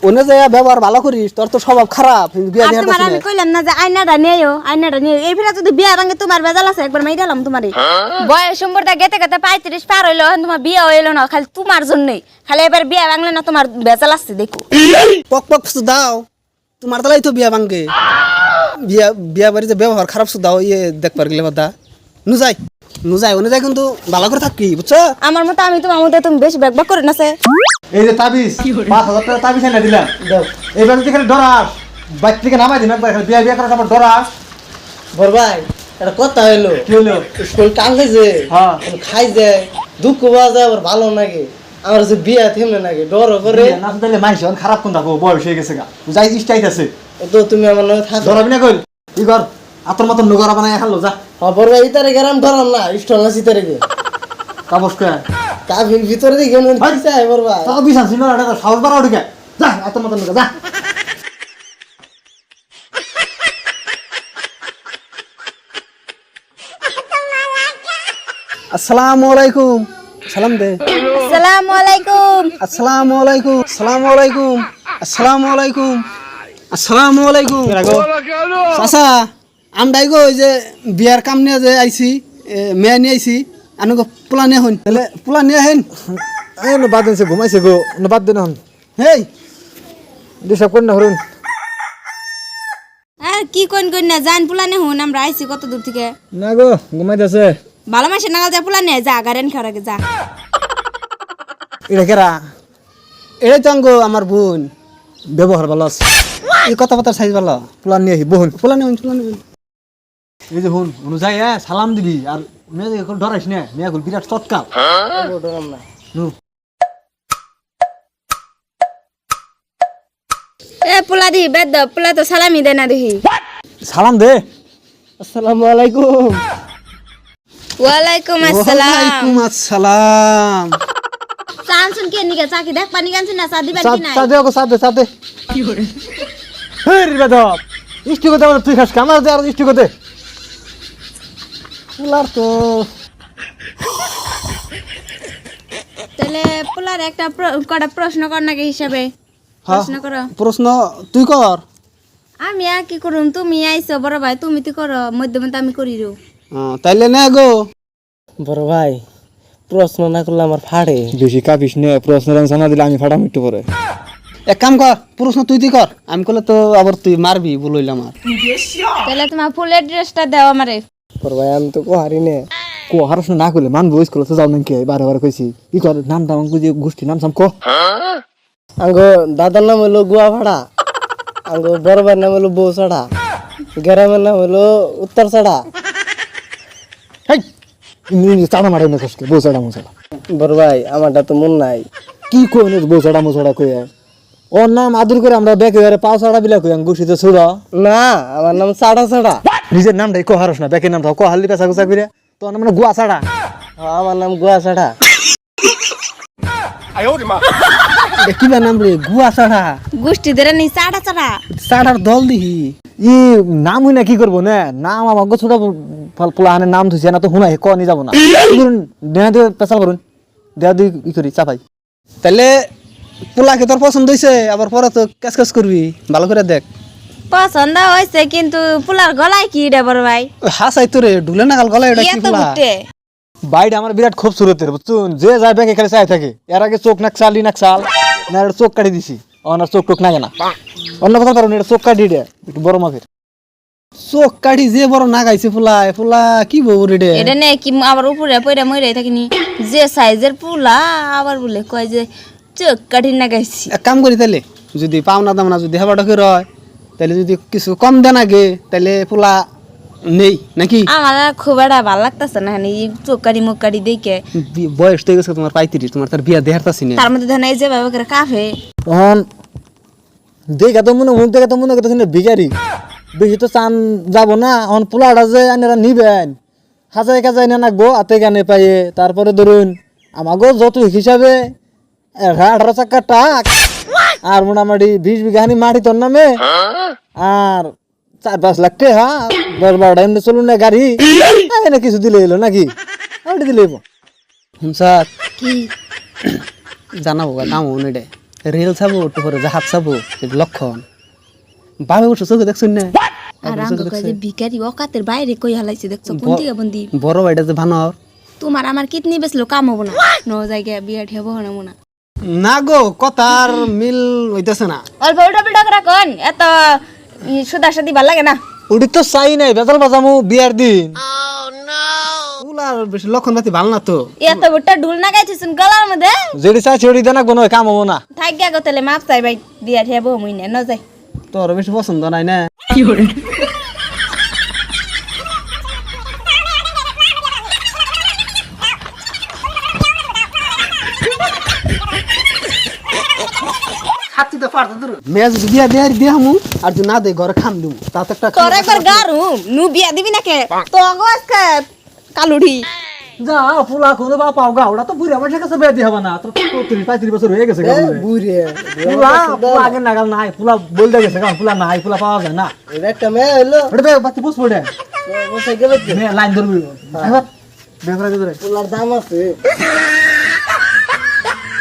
one যে ব্যবহার ভালো করিস তোর তো স্বভাব খারাপ বিয়া আর দিয়ে তোমার আমি কইলাম না যে আয়নাটা নিও এই ফিরা যদি বিয়া রঙে তোমার বেজাল আছে একবার মাই দিলাম তোমারে বয়স সম্পর্কে গেতে গেতে 35 পার হইলো এখন তোমার বিয়া হইলো না খালি তোমার জন্যই খালি এবার বিয়া ভাঙলে না তোমার বেজাল আছে দেখো পক পক দাও তোমার তালাই তো বিয়া ভাঙবে বিয়া বিয়া বাড়ি যে ব্যবহার খারাপ দাও ইয়ে দেখবার গেলে বাদা নুজাই অনুযায়ী কিন্তু ভালো করে থাকি বুঝছো আমার মতো আমি তোমার মতো তুমি বেশি ব্যাগ করে নাছে এই যে তাবিজ 5,000 টাকা তাবিজ এনে দিলাম এইবার যদি খালি ডরাস বাইক থেকে নামাই দিন একবার বিয়া বিয়া করার সময় ডরাস বড় ভাই এটা কথা হইলো কি হলো স্কুল টানলে যে হ্যাঁ খাই যায় দুঃখ পাওয়া যায় আবার ভালো লাগে আমার যে বিয়া থেমে নাকি ডর করে না তাহলে মাইছ খারাপ কোন থাকো বয়স হয়ে গেছে গা যাই ইস্টাইতাছে তো তুমি আমার নামে থাকো ডরাবি না কইল কি কর আতর মতন নগরা বানাই খালো যা বড় ভাই ইতারে গেলাম ডরাম না স্টল না সিতারে গে কাবস কে কাফির ভিতরে দিকে মন চাই বড় ভাই তো বিশাল ছিল এটা সাহস বাড়া ওদিকে যা আতর মতন নগরা যা আসসালামু আলাইকুম সালাম দে আসসালামু আলাইকুম আসসালামু আলাইকুম আসসালামু আলাইকুম আসসালামু আলাইকুম আসসালামু আলাইকুম চাচা আমদাই গো ওই যে বিয়ার কাম নিয়ে যে আইছি মেয়ে নিয়ে আইছি আনুগো পোলা নিয়ে হন তাহলে পোলা নিয়ে হেন এই ন বাদ দিনছে ঘুমাইছে গো ন বাদ দিন হন হেই ডিস্টার্ব কর না হরুন আর কি কোন না জান পুলানে হন আমরা আইছি কত দূর থেকে না গো ঘুমাইতেছে ভালো মাসে নাগাল যা পুলানে যা গারেন খাওয়ার আগে যা এটা কেরা এটাই তো আঙ্গো আমার বোন ব্যবহার ভালো আছে এই কথাবার্তার সাইজ ভালো প্লান নিয়ে আহি বহুন পোলা নিয়ে পোলা নিয়ে এই যে হুন অনুযায়ী সালাম দিবি আর মেয়ে ডরাইস না মেয়ে বিরাট তৎকাল ডরাম না নু এ পুলা দি বেদ পুলা তো সালামি দেনা দেখি সালাম দে আসসালামু আলাইকুম ওয়ালাইকুম আসসালাম ওয়ালাইকুম আসসালাম চান শুন কে নিকে চাকি দেখ পানি গানছ না সাদি বাড়ি নাই সাদে ওকে সাদে কি করে হেই বেদব ইষ্টি করতে আমার তুই খাস কামার দে আর ইষ্টি করতে ফুলার তো তাহলে পুলার একটা কটা প্রশ্ন কর নাকি হিসাবে প্রশ্ন করো প্রশ্ন তুই কর আমি আর কি করুম তুমি আইছো বড় ভাই তুমি তো করো মধ্যমতে আমি করি রো তাইলে না গো বড় ভাই প্রশ্ন না করলে আমার ফাড়ে বেশি কাপিস নে প্রশ্নের অ্যান্সার না দিলে আমি ফাটাম একটু পরে এক কাম কর প্রশ্ন তুই কর আমি করলে তো আবার তুই মারবি বলইলাম আর তাহলে তোমার ফুলের ড্রেসটা দাও আমারে বড় ভাই আমি তো কোহারি নে কো হারস না করলে মান বইস করলে তো যাও নাকি বারে বারে কইছি কি কর নাম দাম বুঝি গোষ্ঠী নাম সাম কো আঙ্গো দাদার নাম হলো গুয়া ভাড়া আঙ্গো বড় ভাইয়ের নাম হলো বৌছড়া গ্রামের নাম হলো উত্তর ছড়া হেই ইংরেজি চাড়া মারাই না কসকে বউছাড়া মুছাড়া বড় ভাই আমারটা তো মন নাই কি কোন বউছাড়া মুছাড়া কই ওর নাম আদর করে আমরা বেকে বেরে পাও ছাড়া বিলা কই গোষ্ঠীতে ছুড়া না আমার নাম ছাড়া ছাড়া নিজের নামটাই কো হারস না বেকের নামটা কো হালদি পেশা গোসা করে তো নাম মানে গুয়া ছাড়া আমার নাম গুয়া ছাড়া কিবা নাম রে গুয়া ছাড়া গোষ্ঠী ধরে নি চাড়া চাড়া চাড়ার দল দিহি ই নাম হই না কি করবো না নাম আমার ছোট পোলাহানের নাম ধুইছে না তো হুনাই ক নি যাব না দেনা দিয়ে পেশাল করুন দেয়া দুই ই করি চাপাই তাইলে পোলাকে তোর পছন্দ হয়েছে আবার পরে তো ক্যাশ ক্যাশ করবি ভালো করে দেখ পছন্দ হয়েছে কিন্তু পুলার গলায় কি রে বড় ভাই হাসাই তোরে ঢুলে নাগাল গলা এটা কি এত পোলা বুটে বাইরে আমার বিরাট খুবসুরতের বুঝছুন যে যায় ব্যাগে খেলে চাই থাকে এর আগে চোখ নাক চালি নাক চাল না এটা চোখ কাটি দিছি অনার চোখ টোক নাগে না অন্য কথা পারো এটা চোখ কাটি দে একটু বড় মাপের চোখ কাটি যে বড় না গাইছে ফুলা কি বউ রে এটা নে কি আবার উপরে পয়রা মইরা থাকিনি যে সাইজের পুলা আবার বলে কয় যে চোখ কাটি না গাইছি এক কাম করি তাইলে যদি পাওনা দামনা যদি হেবাটা করে হয় তাহলে যদি কিছু কম দেন আগে তাহলে ফুলা নেই নাকি আমার আর খুব একটা ভালো লাগতেছে না এই চোখ কাটি মুখ কাটি দেখে বয়স তো গেছে তোমার 35 তোমার তার বিয়া দেখাতাছি না তার মধ্যে ধরেন এই যে বাবা করে কাফে তখন দেখা তো মনে মুখ দেখা তো মনে করতেছে ভিখারি বেশি তো চান যাব না এখন পোলাটা যে আনারা নিবেন হাজাই কাজাই না নাকবো হাতে গানে পাইয়ে তারপরে ধরুন আমাগো যত হিসাবে 18 চাকা টাক আর মোটামুটি 20 বিঘা মাটি তোর নামে আর 4-5 লাখ টাকা 10-12 এমনি চলুন না গাড়ি না কিছু দিলে এলো নাকি ওটা দিলে হুমসাত কি জানাবো কাম হনে রেল ছাবো একটু পরে জাহাজ ছাবো এটা লক্ষণ বাবা বসে চোখে দেখছেন না আর আঙ্গ কয় যে ভিখারি অকাতের বাইরে কই হালাইছে দেখছো কোন দিকে বন্দি বড় ভাইটা যে বানর তোমার আমার কিডনি বেচলো কাম হবো না ন জায়গায় বিয়া ঠিয়া বহনা মোনা না গো কথার মিল হইতেছে না অল্প উল্টা পিল্টা করে কোন এত সুদা সুদি ভাল লাগে না ওটি তো চাই নাই বেজাল বাজামু বিয়ার দিন পুলার বেশি লক্ষণ পাতি ভালো না তো এত বুটটা ঢুল না গাইছিস গলার মধ্যে যেটি চাই সেটি দেনা কোনো কাম হবো না থাক গিয়া গো তাহলে মাপ চাই ভাই বিয়া ঠিয়া বহ মুই ন যাই তোর বেশি পছন্দ নাই না মেয়ে যদি বিয়া দিয়ে হামু আর যদি না দে ঘরে খাম দিমু তাতে একটা তোর একবার গারুম নু বিয়া দিবি না কে তো আগো আজকে কালুড়ি যা ফুলা কোনো বা পাও গা ওটা তো বুড়ি আমার কাছে বিয়া দিয়ে হবে না তোর 35 বছর হয়ে গেছে বুড়ে ফুলা ফুলা আগে নাগাল নাই ফুলা বলতে গেছে কারণ ফুলা নাই ফুলা পাওয়া যায় না এটা একটা মেয়ে হইলো ওটা তো বাতি পুষ পড়ে বসে গেলে লাইন ধরবি এবার বেকরা ধরে পোলার দাম আছে